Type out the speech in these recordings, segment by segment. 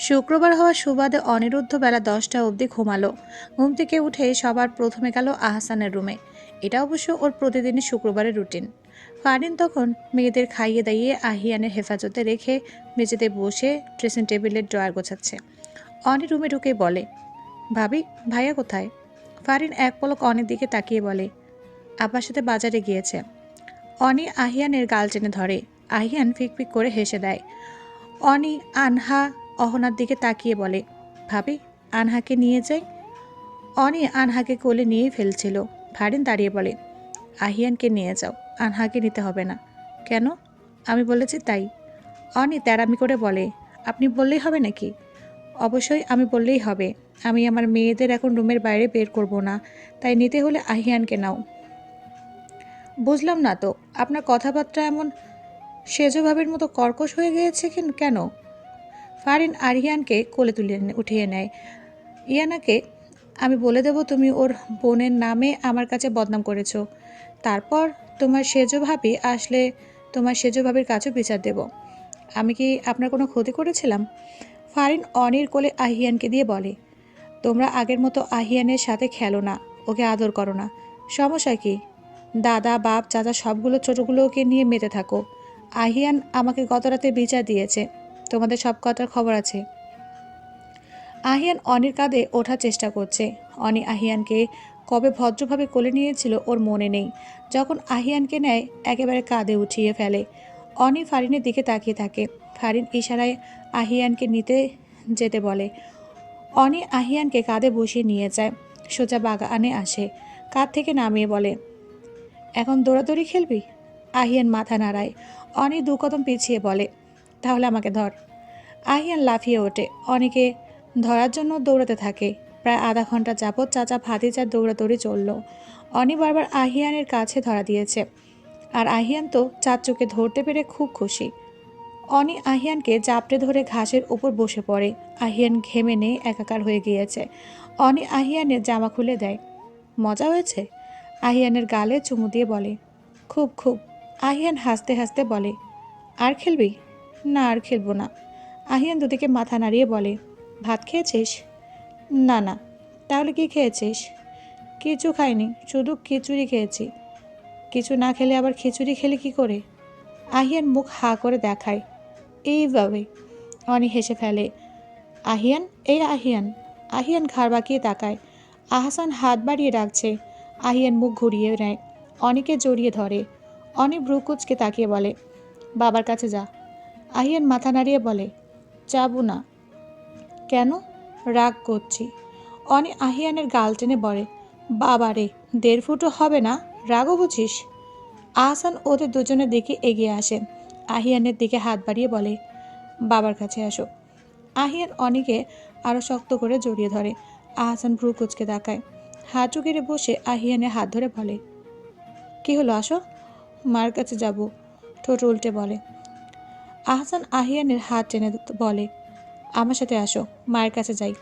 শুক্রবার হওয়ার সুবাদে অনিরুদ্ধ বেলা 10টা অবধি ঘুমালো। ঘুম থেকে উঠে সবার প্রথমে গেল আহসানের রুমে। এটা অবশ্য ওর প্রতিদিনই শুক্রবারের রুটিন। ফারিন তখন মেয়েদের খাইয়ে দাইয়ে আহিয়ানের হেফাজতে রেখে মেঝেতে বসে ড্রেসিং টেবিলের ড্রয়ার গোছাচ্ছে। অনি রুমে ঢুকে বলে, ভাবি, ভাইয়া কোথায়? ফারিন এক পলক অনির দিকে তাকিয়ে বলে, আব্বার সাথে বাজারে গিয়েছে। অনি আহিয়ানের গাল টেনে ধরে। আহিয়ান ফিকফিক করে হেসে দেয়। অনি আনহা অহনার দিকে তাকিয়ে বলে, ভাবি, আনহাকে নিয়ে যাই। অনি আনহাকে কোলে নিয়েই ফেলছিল। ফারিন দাঁড়িয়ে বলে, আহিয়ানকে নিয়ে যাও, আনহাকে নিতে হবে না। কেন? আমি বলেছি তাই। অনি তেরামি করে বলে, আপনি বললেই হবে নাকি? অবশ্যই আমি বললেই হবে। আমি আমার মেয়েদের এখন রুমের বাইরে বের করব না, তাই নিতে হলে আহিয়ানকে নাও। বুঝলাম না তো, আপনার কথাবার্তা এমন সেজভাবের মতো কর্কশ হয়ে গিয়েছে কেন? ফারিন আরিয়ানকে কোলে তুলে উঠিয়ে নেয়। ইয়ানাকে আমি বলে দেব তুমি ওর বোনের নামে আমার কাছে বদনাম করেছো। তারপর তোমার সেজো ভাবি আসলে তোমার সেজো ভাবির কাছেও বিচার দেব। আমি কি আপনার কোনো ক্ষতি করেছিলাম? ফারিন অনির কোলে আহিয়ানকে দিয়ে বলে, তোমরা আগের মতো আহিয়ানের সাথে খেলো না, ওকে আদর করো না। সমস্যা কি? দাদা, বাপ, চাচা সবগুলো ছোটগুলোকে নিয়ে মেতে থাকো। আহিয়ান আমাকে গত রাতে বিচার দিয়েছে, তোমাদের সব কথার খবর আছে। আহিয়ান অনির কাঁধে ওঠার চেষ্টা করছে। অনি আহিয়ানকে কবে ভদ্রভাবে কোলে নিয়েছিল ওর মনে নেই। যখন আহিয়ানকে নেয় একেবারে কাঁধে উঠিয়ে ফেলে। অনি ফারিনের দিকে তাকিয়ে থাকে। ফারিন ইশারায় আহিয়ানকে নিতে যেতে বলে। অনি আহিয়ানকে কাঁধে বসিয়ে নিয়ে যায়। সোজা বাগানে আসে, কাঁধ থেকে নামিয়ে বলে, এখন দৌড়াদৌড়ি খেলবি? আহিয়ান মাথা নাড়ায়। অনি দু কদম পিছিয়ে বলে, তাহলে আমাকে ধর। আহিয়ান লাফিয়ে ওঠে, অনিকে ধরার জন্য দৌড়াতে থাকে। প্রায় আধা ঘন্টা যাবৎ চাচা ভাতিজার দৌড়াদৌড়ি চলল। অনি বারবার আহিয়ানের কাছে ধরা দিয়েছে, আর আহিয়ান তো চাচুকে ধরতে পেরে খুব খুশি। অনি আহিয়ানকে জাপটে ধরে ঘাসের উপর বসে পড়ে। আহিয়ান ঘেমে নেই একাকার হয়ে গিয়েছে। অনি আহিয়ানের জামা খুলে দেয়। মজা হয়েছে? আহিয়ানের গালে চুমু দিয়ে বলে, খুব খুব। আহিয়ান হাসতে হাসতে বলে, আর খেলবি? না, আর খেলবো না। আহিয়ান দুদিকে মাথা নাড়িয়ে বলে, ভাত খেয়েছিস? না না। তাহলে কি খেয়েছিস? কিছু খাইনি, শুধু খিচুড়ি খেয়েছি। কিছু না খেলে আবার খিচুড়ি খেলে কি করে? আহিয়ান মুখ হা করে দেখায়, এইভাবে। অনি হেসে ফেলে। আহিয়ান, এই আহিয়ান। আহিয়ান ঘাড় বাঁকিয়ে তাকায়। আহসান হাত বাড়িয়ে ডাকছে। আহিয়ান মুখ ঘুরিয়ে নেয়, অনিকে জড়িয়ে ধরে। অনি ভ্রুকুচকে তাকিয়ে বলে, বাবার কাছে যা। আহিয়ান মাথা নাড়িয়ে বলে, যাবো না। কেন? রাগ করছি। অনি আহিয়ানের গাল টেনে বলে, বাবারে, 1.5 ফুটও হবে না, রাগও বুঝিস? আহসান ওদের দুজনের দিকে এগিয়ে আসে। আহিয়ানের দিকে হাত বাড়িয়ে বলে, বাবার কাছে আসো। আহিয়ান অনিকে আরো শক্ত করে জড়িয়ে ধরে। আহসান ভ্রু কুচকে তাকায়। হাঁটু গেড়ে বসে আহিয়ানের হাত ধরে বলে, কি হলো, আসো। মার কাছে যাব, ঠোঁট উল্টে বলে। আহসান আহিয়ানের হাত টেনে বলে, আমার সাথে আসো, মায়ের কাছে যাই।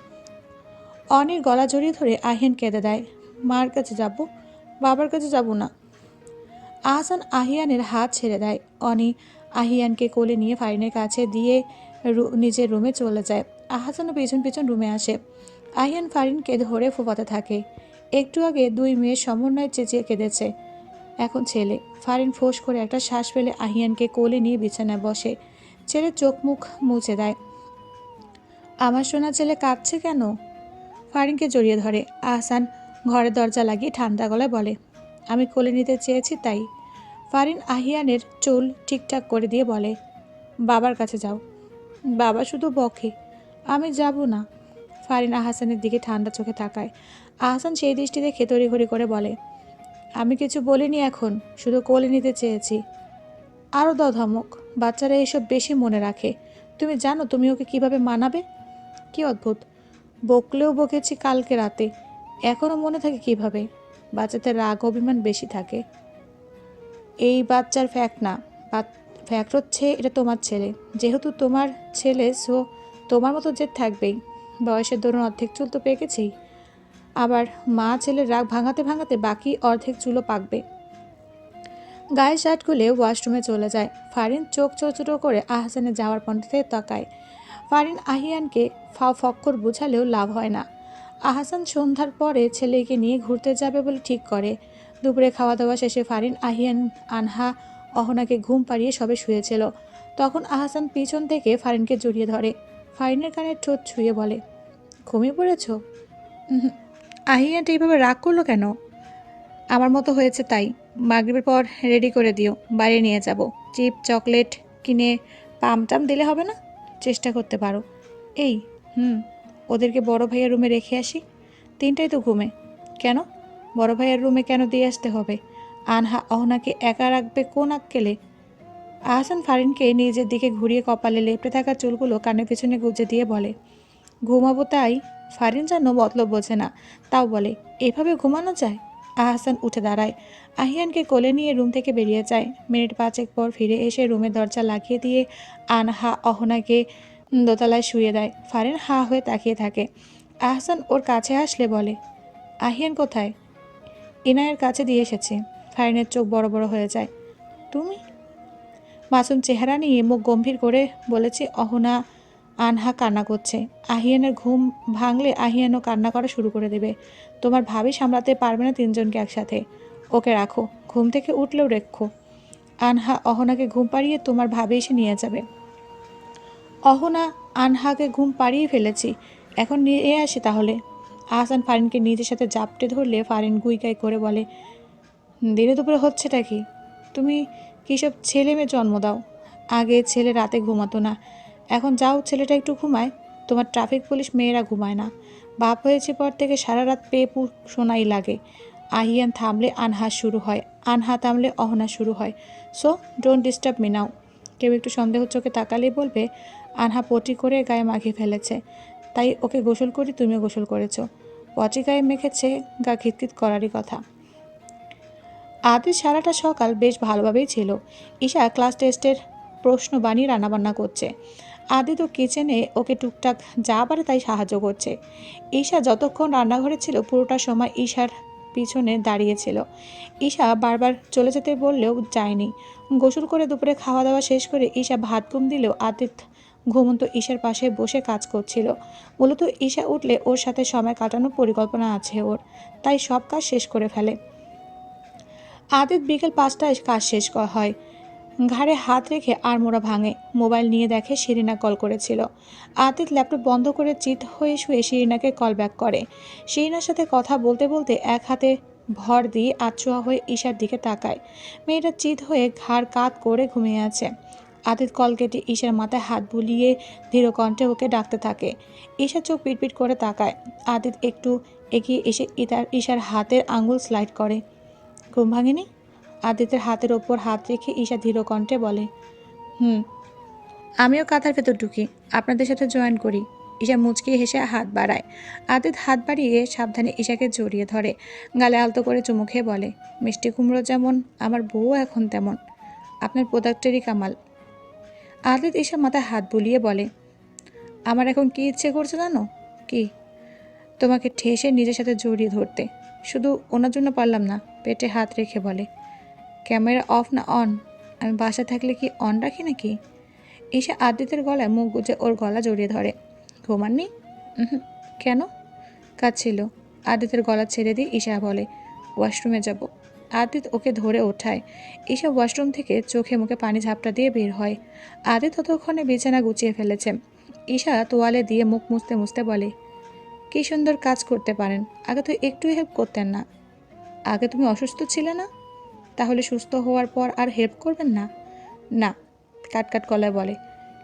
অনির গলা জড়িয়ে ধরে আহিয়ান কেঁদে দেয়, মার কাছে যাব, বাবার কাছে যাব না। আহসান আহিয়ানের হাত ছেড়ে দেয়। অনি আহিয়ানকে কোলে নিয়ে ফারিনের কাছে দিয়ে নিজের রুমে চলে যায়। আহসানও পিছন পিছন রুমে আসে। আহিয়ান ফারিনকে ধরে ফোপাতে থাকে। একটু আগে 2 মেয়ের সমন্বয়ে চেঁচিয়ে কেঁদেছে, এখন ছেলে। ফারিন ফোঁস করে একটা শ্বাস ফেলে আহিয়ানকে কোলে নিয়ে বিছানায় বসে। ছেলে চোখ মুখ মুছে দেয়। আমার সোনা ছেলে কাঁদছে কেন? ফারিনকে জড়িয়ে ধরে। আহসান ঘরের দরজা লাগিয়ে ঠান্ডা গলায় বলে, আমি কোলে নিতে চেয়েছি তাই। ফারিন আহিয়ানের চুল ঠিকঠাক করে দিয়ে বলে, বাবার কাছে যাও। বাবা শুধু বকে, আমি যাব না। ফারিন আহসানের দিকে ঠান্ডা চোখে তাকায়। আহসান সেই দৃষ্টি দেখে তড়িঘড়ি করে বলে, আমি কিছু বলিনি, এখন শুধু কোলে নিতে চেয়েছি। আরও দাও ধমক, বাচ্চারা এসব বেশি মনে রাখে। তুমি জানো তুমি ওকে কিভাবে মানাবে? কি অদ্ভুত, বকলেও বকেছি কালকে রাতে, এখনও মনে থাকে কিভাবে? বাচ্চাদের রাগ অভিমান বেশি থাকে। এই বাচ্চার ফ্যাক্ট না, ফ্যাক্ট হচ্ছে এটা তোমার ছেলে। যেহেতু তোমার ছেলে, সো তোমার মতো জেদ থাকবেই। বয়সের দরুন অর্ধেক চুল তো পেকেছি, আবার মা ছেলের রাগ ভাঙাতে ভাঙাতে বাকি অর্ধেক চুলও পাকবে। গায়ে শার্ট খুলে ওয়াশরুমে চলে যায়। ফারিন চোখ ছোট ছোট করে আহসানের যাওয়ার পন্থে তাকায়। ফারিন আহিয়ানকে ফক্কর বুঝালেও লাভ হয় না। আহসান সন্ধ্যার পরে ছেলেকে নিয়ে ঘুরতে যাবে বলে ঠিক করে। দুপুরে খাওয়া দাওয়া শেষে ফারিন, আহিয়ান, আনহা, অহনাকে ঘুম পাড়িয়ে সবে শুয়েছিল। তখন আহসান পিছন থেকে ফারিনকে জড়িয়ে ধরে। ফারিনের কানে ঠোঁট ছুঁয়ে বলে, ঘুমিয়ে পড়েছ? আহিয়ানটা এইভাবে রাগ করলো কেন? আমার মতো হয়েছে তাই। মাগরিবের পর রেডি করে দিও, বাইরে নিয়ে যাব। চিপ চকলেট কিনে পামটাম দিলে হবে না? চেষ্টা করতে পারো। এই ওদেরকে বড় ভাইয়ের রুমে রেখে আসি। 3টায় তো ঘুমে। কেন? বড় ভাইয়ের রুমে কেন দিয়ে আসতে হবে? আনহা অহনাকে একা রাখবে কোন আক্কেলে? আহসান ফারিনকে নিজের দিকে ঘুরিয়ে কপালে লেপটে থাকা চুলগুলো কানের পিছনে গুজে দিয়ে বলে, ঘুমাবো তাই? ফারিন যেন মতলব বোঝে না, তাও বলে, এভাবে ঘুমানো যায়? আহসান উঠে দাঁড়ায়, আহিয়ানকে কোলে নিয়ে রুম থেকে বেরিয়ে যায়। মিনিট 5 পর ফিরে এসে রুমের দরজা লাগিয়ে দিয়ে আনহা অহনাকে দোতলায় শুয়ে দেয়। ফারিন হা হয়ে তাকিয়ে থাকে। আহসান ওর কাছে আসলে বলে, আহিয়ান কোথায়? ইনায়ের কাছে দিয়ে এসেছে। ফারিনের চোখ বড় বড় হয়ে যায়। তুমি? মাসুম চেহারা নিয়ে মুখ গম্ভীর করে বলেছে অহনা। আনহা কান্না করছে। আহিয়ানের ঘুম ভাঙলে আহিয়ানও কান্না করা শুরু করে দেবে। তোমার ভাবি সামলাতে পারবে না 3জনকে একসাথে। ওকে রাখো, ঘুম থেকে উঠলেও রেখো। আনহা অহনাকে ঘুম পাড়িয়ে তোমার ভাবি এসে নিয়ে যাবে। অহনা আনহাকে ঘুম পাড়িয়ে ফেলেছি, এখন নিয়ে আসি তাহলে। আহসান ফারিনকে নিজের সাথে জাপটে ধরলে ফারিন গুইগাই করে বলে, দিনে দুপুরে হচ্ছেটা কি? তুমি কী সব ছেলে মেয়ে জন্ম দাও? আগে ছেলে রাতে ঘুমাতো না, এখন যাও ছেলেটা একটু ঘুমায়। তোমার ট্রাফিক পুলিশ মেয়েরা ঘুমায় না। বাপ হয়েছে পর থেকে সারা রাত পেপু শোনাই লাগে। আহিয়ান থামলে আনহা শুরু হয়, আনহা থামলে অহনা শুরু হয়। So don't disturb me now. কেউ একটু সন্দেহ চোখে তাকালেই বলবে আনহা পটি করে গায়ে মাখিয়ে ফেলেছে, তাই ওকে গোসল করি, তুমিও গোসল করেছো। পটি গায়ে মেখেছে, গা খিটখিট করারই কথা। আদির সারাটা সকাল বেশ ভালোভাবেই ছিল। ঈশা ক্লাস টেস্টের প্রশ্ন বানিয়ে রান্নাবান্না করছে। আদি তো কিচেনে ওকে টুকটাক যা পারে তাই সাহায্য করছে। ঈশা যতক্ষণ রান্নাঘরে ছিল পুরোটা সময় ঈশার পিছনে দাঁড়িয়েছিল। ঈশা বারবার চলে যেতে বললেও যায়নি। গোসল করে দুপুরে খাওয়া দাওয়া শেষ করে ঈশা ভাত ঘুম দিলেও আদিত ঘুমন্ত ঈশার পাশে বসে কাজ করছিল। মূলত ঈশা উঠলে ওর সাথে সময় কাটানোর পরিকল্পনা আছে ওর, তাই সব কাজ শেষ করে ফেলে। আদিত বিকেল 5টায় কাজ শেষ হয়। ঘাড়ে হাত রেখে আড়মোড়া ভাঙে। মোবাইল নিয়ে দেখে শিরিনা কল করেছিল। আদিত ল্যাপটপ বন্ধ করে চিত হয়ে শুয়ে শিরিনাকে কল ব্যাক করে। শিরিনার সাথে কথা বলতে বলতে এক হাতে ভর দিয়ে আচোয়া হয়ে ঈশার দিকে তাকায়। মেয়েটা চিত হয়ে ঘাড় কাত করে ঘুমিয়ে আছে। আদিত কল কেটে ঈশার মাথায় হাত বুলিয়ে ধীর কণ্ঠে ওকে ডাকতে থাকে। ঈশা চোখ পিটপিট করে তাকায়। আদিত একটু এগিয়ে এসে ঈশার হাতের আঙুল স্লাইড করে। ঘুম ভাঙেনি? আদিতের হাতের ওপর হাত রেখে ঈশা ধীর কণ্ঠে বলে, আমিও কাঁথার ভেতর ঢুকি, আপনাদের সাথে জয়েন করি। ঈশা মুচকি হেসে হাত বাড়ায়। আদিত হাত বাড়িয়ে সাবধানে ঈশাকে জড়িয়ে ধরে, গালে আলতো করে চুমু খেয়ে বলে, মিষ্টি কুমড়ো যেমন আমার বউ এখন তেমন, আপনার প্রোডাক্টেরই কামাল। আদিত ঈশা মাথায় হাত বুলিয়ে বলে, আমার এখন কি ইচ্ছে করছে জানো? কি? তোমাকে ঠেসে নিজের সাথে জড়িয়ে ধরতে। শুধু ওনার জন্য পারলাম না। পেটে হাত রেখে বলে, ক্যামেরা অফ না অন? আমি বাসা থাকলে কি অন রাখি নাকি? ঈশা আদিতের গলায় মুখ গুজে ওর গলা জড়িয়ে ধরে। ঘুমাননি? কেন? কাজ ছিল। আদিতের গলা ছেড়ে দিয়ে ঈশা বলে, ওয়াশরুমে যাব। আদিত ওকে ধরে ওঠায়। ঈশা ওয়াশরুম থেকে চোখে মুখে পানি ঝাপটা দিয়ে বের হয়। আদিত ততক্ষণে বিছানা গুছিয়ে ফেলেছে। ঈশা তোয়ালে দিয়ে মুখ মুছতে মুছতে বলে, কি সুন্দর কাজ করতে পারেন, আগে তো একটু হেল্প করতেন না। আগে তুমি অসুস্থ ছিলে না? তাহলে সুস্থ হওয়ার পর আর হেল্প করবেন না? না, কাটকাট গলায় বলে।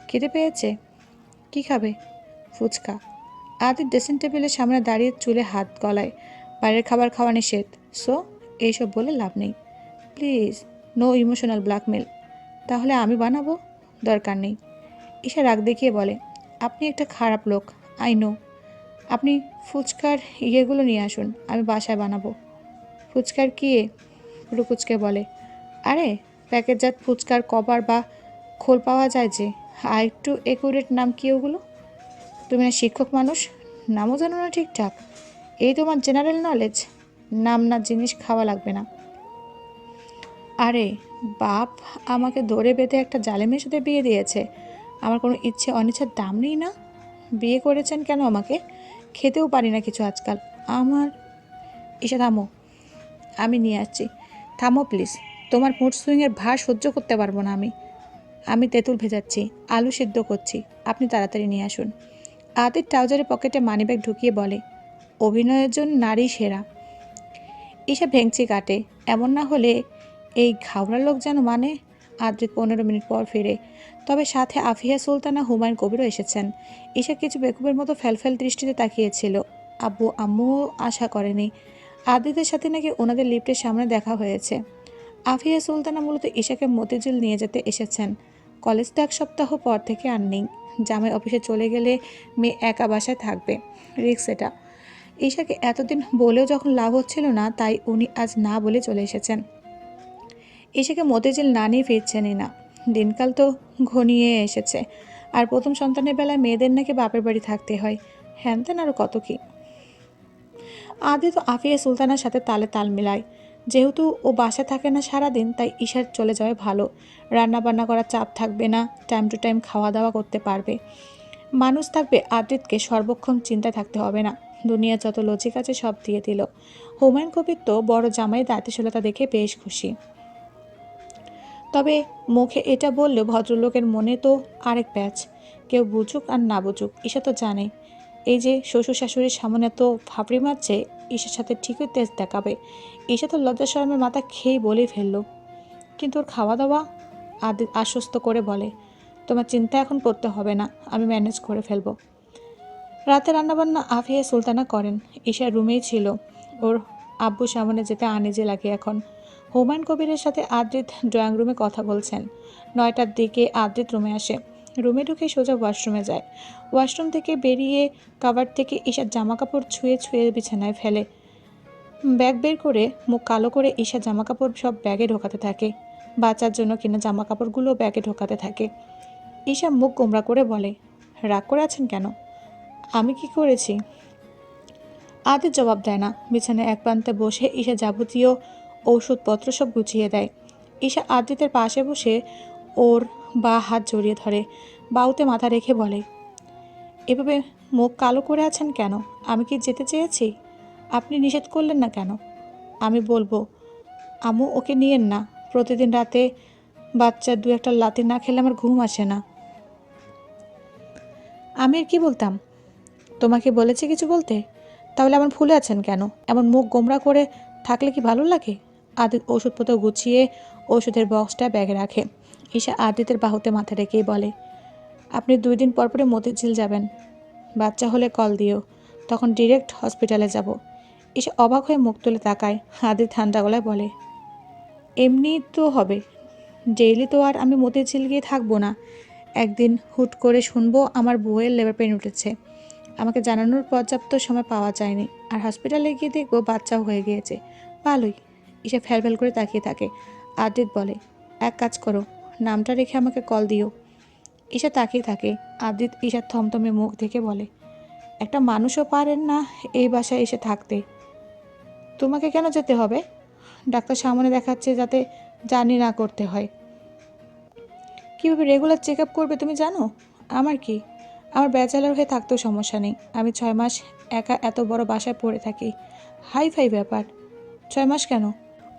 খিদে পেয়েছে? কি খাবে? ফুচকা। আদিত ড্রেসিং টেবিলের সামনে দাঁড়িয়ে চুলে হাত গলায়। বাইরের খাবার খাওয়া নিষেধ, সো এইসব বলে লাভ নেই। Please, no emotional blackmail. তাহলে আমি বানাবো? দরকার নেই। ঈশা রাগ দেখিয়ে বলে, আপনি একটা খারাপ লোক, আই নো। আপনি ফুচকার ইয়েগুলো নিয়ে আসুন, আমি বাসায় বানাবো। ফুচকার কি? রুকুচকে বলে, আরে প্যাকেটজাত ফুচকার কভার বা খোল পাওয়া যায় যে, আর একটু একুরেট নাম কি ওগুলো? তুমি না শিক্ষক মানুষ, নামও জানো না ঠিকঠাক? এই তোমার জেনারেল নলেজ? নাম না জিনিস খাওয়া লাগবে না। আরে বাপ আমাকে ধরে বেঁধে একটা জালেমের সাথে বিয়ে দিয়েছে, আমার কোনো ইচ্ছে অনিচ্ছার দাম নেই না? বিয়ে করেছেন কেন আমাকে? খেতেও পারি না কিছু আজকাল। আমার ঈশা থামো, আমি নিয়ে আসছি। থামো প্লিজ, তোমার মুড সুইংয়ের ভার সহ্য করতে পারবো না আমি। আমি তেঁতুল ভেজাচ্ছি, আলু সিদ্ধ করছি, আপনি তাড়াতাড়ি নিয়ে আসুন। আদির ট্রাউজারের পকেটে মানিব্যাগ ঢুকিয়ে বলে, অভিনয়ের জন্য নারী সেরা। ঈশা ভেঙচি কাটে, এমন না হলে এই ঘাওড়া লোক যেন মানে। আদ্রিত 15 মিনিট পর ফিরে, তবে সাথে আফিয়া সুলতানা, হুমায়ুন কবিরও এসেছেন। ঈশা কিছু বেকুবের মতো ফ্যালফ্যাল দৃষ্টিতে তাকিয়েছিল। আব্বু আম্মুও আশা করেনি। আদ্রিতের সাথে নাকি ওনাদের লিফটের সামনে দেখা হয়েছে। আফিয়া সুলতানা মূলত ঈশাকে মতিঝিল নিয়ে যেতে এসেছেন। কলেজ তো 1 সপ্তাহ পর থেকে আর নেই। জামাই অফিসে চলে গেলে মেয়ে একা বাসায় থাকবে, রিস্ক এটা। ঈশাকে এতদিন বলেও যখন লাভ হচ্ছিল না, তাই উনি আজ না বলে চলে এসেছেন। ঈশাকে মতিঝিল না নিয়ে ফিরছেনই না। দিনকাল তো ঘনিয়ে এসেছে, আর প্রথম সন্তানের বেলায় মেয়েদের নাকি বাপের বাড়ি থাকতে হয়, হ্যান ত্যান আরও কত কি। আদি তো আফিয়া সুলতানার সাথে তালে তাল মিলায়। যেহেতু ও বাসায় থাকে না সারাদিন, তাই ঈশার চলে যাওয়াই ভালো। রান্না বান্না করার চাপ থাকবে না, টাইম টু টাইম খাওয়া দাওয়া করতে পারবে। মানুষ থাকবে, আদ্রিতকে সর্বক্ষণ চিন্তায় থাকতে হবে না। দুনিয়া যত লজিক আছে সব দিয়ে দিল। হুমায়ুন কবির তো বড় জামাই দায়িত্বশীলতা দেখে বেশ খুশি। তবে মুখে এটা বললেও ভদ্রলোকের মনে তো আরেক প্যাচ। কেউ বুঝুক আর না বুঝুক, ঈশা তো জানে এই যে শ্বশুর শাশুড়ির সামনে তো ফাপড়ি মারছে, ঈশার সাথে ঠিকই তেজ দেখাবে। ঈশা তো লজ্জা শরমের মাথা খেয়ে বলেই ফেলল। কিন্তু ওর খাওয়া দাওয়া? আদি আশ্বস্ত করে বলে, তোমার চিন্তা এখন করতে হবে না, আমি ম্যানেজ করে ফেলবো। রাতে রান্নাবান্না আফিয়া সুলতানা করেন। ঈশা রুমেই ছিল। ওর আব্বু সামনে যেতে আনিজে লাগে এখন। হুমায়ুন কবিরের সাথে আদ্রিত ড্রয়িং রুমে কথা বলছেন। 9টার দিকে আদ্রিত রুমে আসে। রুমে ঢুকে সোজা ওয়াশরুমে যায়। ওয়াশরুম থেকে বেরিয়ে কাভার থেকে ঈশার জামাকাপড় ছুঁয়ে ছুঁয়ে বিছানায় ফেলে। ব্যাগ বের করে মুখ কালো করে ঈশা জামাকাপড় সব ব্যাগে ঢোকাতে থাকে। বাচ্চার জন্য কিনা জামাকাপড়গুলো ব্যাগে ঢোকাতে থাকে। ঈশা মুখ গোমরা করে বলে, রাগ করে আছেন কেন? আমি কি করেছি? আদির জবাব দেয় না। বিছানায় এক প্রান্তে বসে ঈশা যাবতীয় ঔষধপত্র সব গুছিয়ে দেয়। ঈশা আদ্রিতের পাশে বসে ওর বা হাত জড়িয়ে ধরে, বাউতে মাথা রেখে বলে, এভাবে মুখ কালো করে আছেন কেন? আমি কি যেতে চেয়েছি? আপনি নিষেধ করলেন না কেন? আমি বলবো, আম্মু ওকে নিয়েন না। প্রতিদিন রাতে বাচ্চা 2-1টা লাথি না খেলে আমার ঘুম আসে না। আমি আর কি বলতাম? তোমাকে বলেছি কিছু বলতে? তাহলে এমন ফুলে আছেন কেন? এমন মুখ গোমরা করে থাকলে কি ভালো লাগে? আদিত ওষুধপত্র গুছিয়ে ওষুধের বক্সটা ব্যাগে রাখে। ঈশা আদিতের বাহুতে মাথা রেখেই বলে, আপনি 2 দিন পর পরে মতিঝিল যাবেন। বাচ্চা হলে কল দিও, তখন ডিরেক্ট হসপিটালে যাব। ঈশা অবাক হয়ে মুখ তুলে তাকায়। আদিত ঠান্ডা গলায় বলে, এমনি তো হবে, ডেইলি তো আর আমি মতিঝিল গিয়ে থাকবো না। একদিন হুট করে শুনবো আমার বউয়ের লেবার পেন উঠেছে, আমাকে জানানোর পর্যাপ্ত সময় পাওয়া যায়নি, আর হসপিটালে গিয়ে দেখবো বাচ্চাও হয়ে গিয়েছে। ভালোই। ঈশা ফ্যালফ্যাল করে তাকিয়ে থাকে। আদিত বলে, এক কাজ করো, নামটা রেখে আমাকে কল দিও। ঈশা তাকিয়ে থাকে। আদিত ঈশার থমথমে মুখ দেখে বলে, একটা মানুষও পারেন না এই বাসায় এসে থাকতে। তোমাকে কেন যেতে হবে? ডাক্তার সামনে দেখাচ্ছে যাতে জার্নি না করতে হয়। কীভাবে রেগুলার চেক আপ করবে তুমি জানো? আমার কি, আমার ব্যাচেলার হয়ে থাকতেও সমস্যা নেই। আমি 6 মাস একা এত বড় বাসায় পড়ে থাকি, হাই ফাই ব্যাপার। 6 মাস কেন?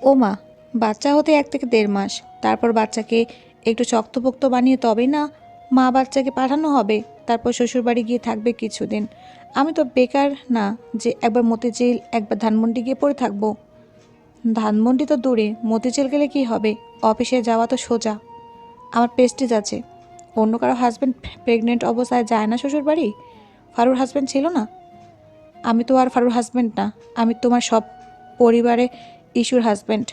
ও মা, বাচ্চা হতে 1 থেকে 1.5 মাস। তারপর বাচ্চাকে একটু শক্তপোক্ত বানিয়ে তবেই না মা বাচ্চাকে পাঠানো হবে। তারপর শ্বশুরবাড়ি গিয়ে থাকবে কিছুদিন। আমি তো বেকার না যে একবার মতিঝিল একবার ধানমন্ডি গিয়ে পড়ে থাকবো। ধানমন্ডি তো দূরে, মতিঝিল গেলে কি হবে? অফিসে যাওয়া তো সোজা। আমার প্রেস্টিজ আছে। অন্য কারো হাজব্যান্ড প্রেগনেন্ট অবস্থায় যায় না শ্বশুর বাড়ি? ফারুর হাজব্যান্ড ছিল না? আমি তো আর ফারুর হাজব্যান্ড না, আমি তোমার সব পরিবারে ইস্যুর হাজব্যান্ড।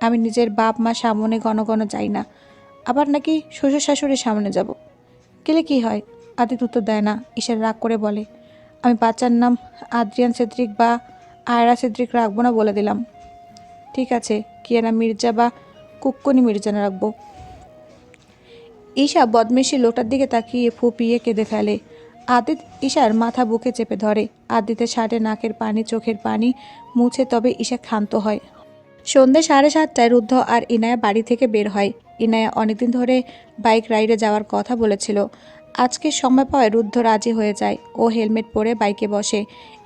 আমি নিজের বাপ মা সামনে ঘন ঘন যাই না, আবার নাকি শ্বশুর শাশুড়ির সামনে যাব। গেলে কি হয়? আদিত উত্তর দেয় না। ঈশার রাগ করে বলে, আমি বাচ্চার নাম আদ্রিয়ান সেদ্রিক বা আয়রা সেদ্রিক রাখবো না বলে দিলাম। ঠিক আছে, কিয়ানা মির্জা বা কুক্কনি মির্জা রাখবো। ঈশা বদমেশি লোটার দিকে তাকিয়ে ফুপিয়ে কেঁদে ফেলে। আদিত ঈশার মাথা বুকে চেপে ধরে। আদিতের শার্টে নাকের পানি চোখের পানি মুছে তবে ঈশা ক্ষান্ত হয়। সন্ধ্যে 7:30টায় রুদ্ধ আর ইনায়া বাড়ি থেকে বের হয়। ইনায়া অনেকদিন ধরে বাইক রাইডে যাওয়ার কথা বলেছিল। আজকে সময় পাওয়ায় রুদ্ধ রাজি হয়ে যায়। ও হেলমেট পরে বাইকে বসে।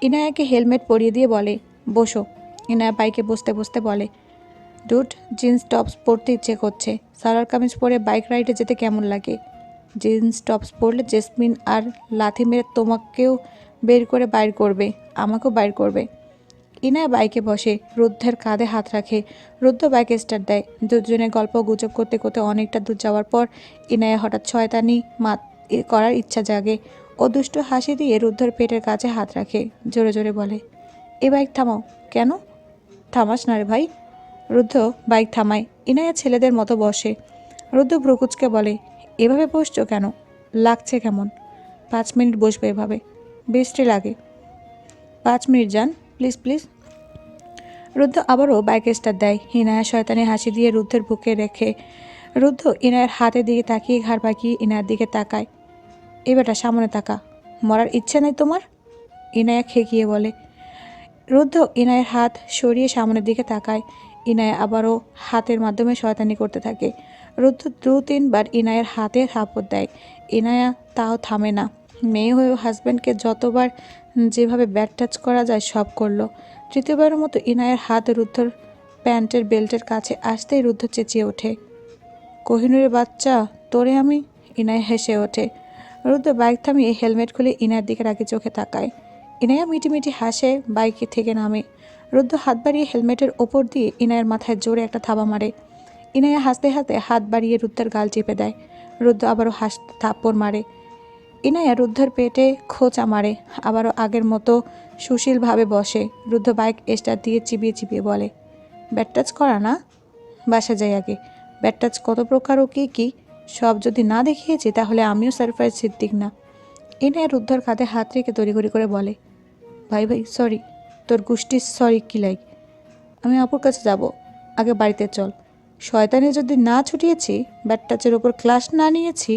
ইনায়াকে হেলমেট পরিয়ে দিয়ে বলে, বসো। ইনায়া বাইকে বসতে বসতে বলে, ডুড, জিন্স টপস পরতে ইচ্ছে করছে। সালোয়ার কামিজ পরে বাইক রাইডে যেতে কেমন লাগে? জিন্স টপস পরলে জেসমিন আর লাথি মেরে তোমাকেও বাইর করবে, আমাকেও বাইর করবে। ইনায়া বাইকে বসে, রুদ্ধের কাঁধে হাত রাখে। রুদ্ধ বাইকে স্টার্ট দেয়। দুজনে গল্প গুজব করতে করতে অনেকটা দূর যাওয়ার পর ইনায়া হঠাৎ শয়তানি করার ইচ্ছা জাগে। ও দুষ্টু হাসি দিয়ে রুদ্ধর পেটের কাছে হাত রাখে। জোরে জোরে বলে, এ বাইক থামাও। কেন? থামাস না রে ভাই। রুদ্ধ বাইক থামায়। ইনায়া ছেলেদের মতো বসে। রুদ্ধ ভ্রুকুচকে বলে, এভাবে বসছো কেন? লাগছে কেমন? 5 মিনিট বসবে এভাবে। বৃষ্টি লাগে। 5 মিনিট যান, প্লিজ প্লিজ। রুদ্ধ আবারও বাইকে স্টার্ট দেয়। ইনায়া শয়তানি হাসি দিয়ে রুদ্ধের বুকে রেখে রুদ্ধ ইনায়ের হাতের দিকে তাকিয়ে ঘাড় পাকিয়ে ইনায়ের দিকে তাকায়। এবারটা সামনে তাকা। মরার ইচ্ছে নেই তোমার? ইনায়া খেকিয়ে বলে। রুদ্ধ ইনায়ের হাত সরিয়ে সামনের দিকে তাকায়। ইনায়া আবারও হাতের মাধ্যমে শয়তানি করতে থাকে। রুদ্ধ 2-3 বার ইনায়ের হাতে থাপড় দেয়। ইনায়া তাও থামে না। মেয়ে হয়েও হাজব্যান্ডকে যতবার যেভাবে ব্যাট টাচ করা যায় সব করলো। তৃতীয়বারের মতো ইনায়ের হাত রুদ্ধর প্যান্টের বেল্টের কাছে আসতেই রুদ্ধ চেঁচিয়ে ওঠে, কোহিনূরের বাচ্চা, তোরে আমি। ইনায়া হেসে ওঠে। রুদ্ধ বাইক থামিয়ে হেলমেট খুলে ইনায়ের দিকে রাগে চোখে তাকায়। ইনায়া মিটিমিটি হাসে, বাইক থেকে নামে। রুদ্ধ হাত বাড়িয়ে হেলমেটের ওপর দিয়ে ইনায়ের মাথায় জোরে একটা থাবা মারে। ইনায়া হাসতে হাসতে হাত বাড়িয়ে রুদ্ধের গাল চেপে দেয়। রুদ্ধ আবারও থাপ্পড় মারে। ইনায়া রুদ্ধের পেটে খোঁচা মারে। আবারও আগের মতো সুশীলভাবে বসে। রুদ্ধ বাইক স্টার্ট দিয়ে চিবিয়ে চিবিয়ে বলে, ব্যাট টাচ করা না? বাসা যাই আগে। ব্যাট টাচ কত প্রকার ও কী সব যদি না দেখিয়েছি তাহলে আমিও সারপ্রাইজ সিদ্দিক না। ইনায়া রুদ্ধর কাঁধে হাত রেখে তড়িঘড়ি করে বলে, ভাই ভাই সরি। তোর গোষ্ঠীর সরি কি লাইক? আমি আপুর কাছে যাব, আগে বাড়িতে চল। শয়তানি যদি না ছুটিয়েছি, ব্যাট টাচের ওপর ক্লাস না নিয়েছি